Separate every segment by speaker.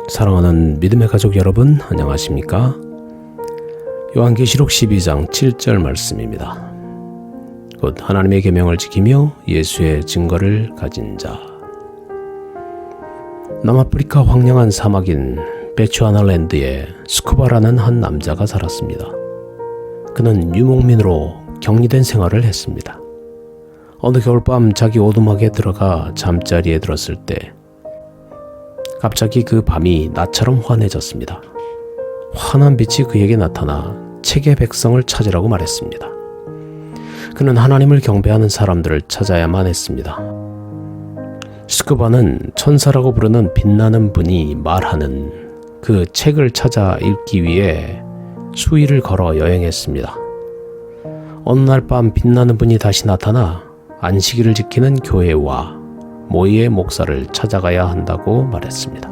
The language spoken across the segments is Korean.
Speaker 1: 사랑하는 믿음의 가족 여러분, 안녕하십니까? 요한계시록 12장 7절 말씀입니다. 곧 하나님의 계명을 지키며 예수의 증거를 가진 자. 남아프리카 황량한 사막인 베추아나랜드에 스쿠바라는 한 남자가 살았습니다. 그는 유목민으로 격리된 생활을 했습니다. 어느 겨울밤 자기 오두막에 들어가 잠자리에 들었을 때 갑자기 그 밤이 낮처럼 환해졌습니다. 환한 빛이 그에게 나타나 책의 백성을 찾으라고 말했습니다. 그는 하나님을 경배하는 사람들을 찾아야만 했습니다. 스쿠바는 천사라고 부르는 빛나는 분이 말하는 그 책을 찾아 읽기 위해 수일을 걸어 여행했습니다. 어느 날 밤 빛나는 분이 다시 나타나 안식일을 지키는 교회와 모이의 목사를 찾아가야 한다고 말했습니다.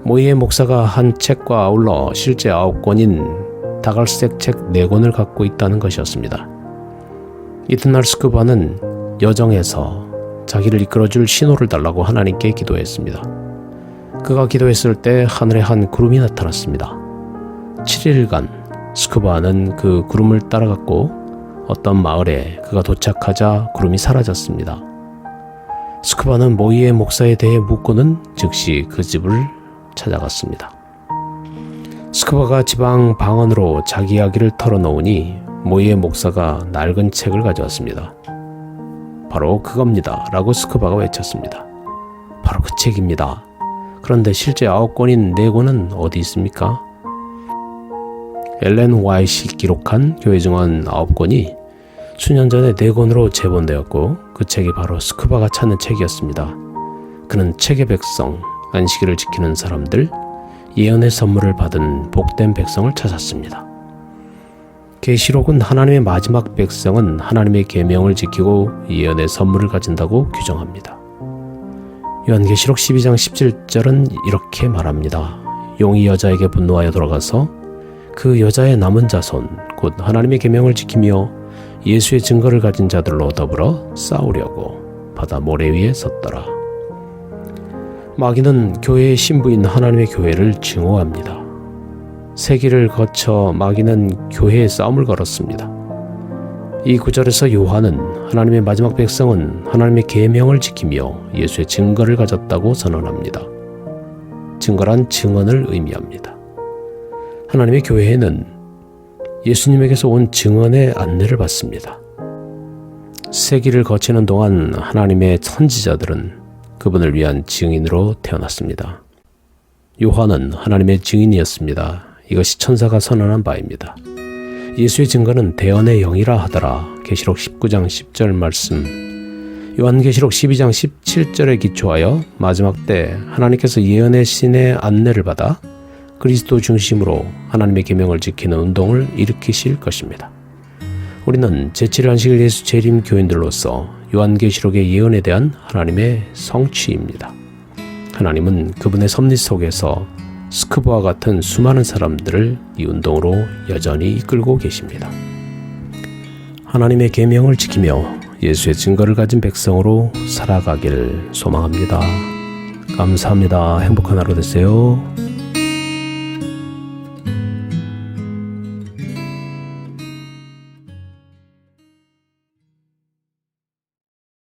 Speaker 1: 모이의 목사가 한 책과 아울러 실제 9권인 다갈색 책 4권을 갖고 있다는 것이었습니다. 이튿날 스쿠바는 여정에서 자기를 이끌어줄 신호를 달라고 하나님께 기도했습니다. 그가 기도했을 때 하늘에 한 구름이 나타났습니다. 7일간 스쿠바는 그 구름을 따라갔고 어떤 마을에 그가 도착하자 구름이 사라졌습니다. 스쿠바는 모이의 목사에 대해 묻고는 즉시 그 집을 찾아갔습니다. 스쿠바가 지방 방언으로 자기 이야기를 털어놓으니 모이의 목사가 낡은 책을 가져왔습니다. 바로 그겁니다 라고 스쿠바가 외쳤습니다. 바로 그 책입니다. 그런데 실제 9권인 4권은 어디 있습니까? 엘렌 화이트가 기록한 교회 증언 9권이 수년 전에 4권으로 재본되었고 그 책이 바로 스쿠바가 찾는 책이었습니다. 그는 책의 백성, 안식일을 지키는 사람들, 예언의 선물을 받은 복된 백성을 찾았습니다. 계시록은 하나님의 마지막 백성은 하나님의 계명을 지키고 예언의 선물을 가진다고 규정합니다. 요한계시록 12장 17절은 이렇게 말합니다. 용이 여자에게 분노하여 돌아가서 그 여자의 남은 자손, 곧 하나님의 계명을 지키며 예수의 증거를 가진 자들로 더불어 싸우려고 바다 모래 위에 섰더라. 마귀는 교회의 신부인 하나님의 교회를 증오합니다. 세기를 거쳐 마귀는 교회에 싸움을 걸었습니다. 이 구절에서 요한은 하나님의 마지막 백성은 하나님의 계명을 지키며 예수의 증거를 가졌다고 선언합니다. 증거란 증언을 의미합니다. 하나님의 교회에는 예수님에게서 온 증언의 안내를 받습니다. 세기를 거치는 동안 하나님의 선지자들은 그분을 위한 증인으로 태어났습니다. 요한은 하나님의 증인이었습니다. 이것이 천사가 선언한 바입니다. 예수의 증거는 대언의 영이라 하더라. 계시록 19장 10절 말씀. 요한계시록 12장 17절에 기초하여 마지막 때 하나님께서 예언의 신의 안내를 받아 그리스도 중심으로 하나님의 계명을 지키는 운동을 일으키실 것입니다. 우리는 제7일 안식일 예수 재림 교인들로서 요한계시록의 예언에 대한 하나님의 성취입니다. 하나님은 그분의 섭리 속에서 스쿠바와 같은 수많은 사람들을 이 운동으로 여전히 이끌고 계십니다. 하나님의 계명을 지키며 예수의 증거를 가진 백성으로 살아가기를 소망합니다. 감사합니다. 행복한 하루 되세요.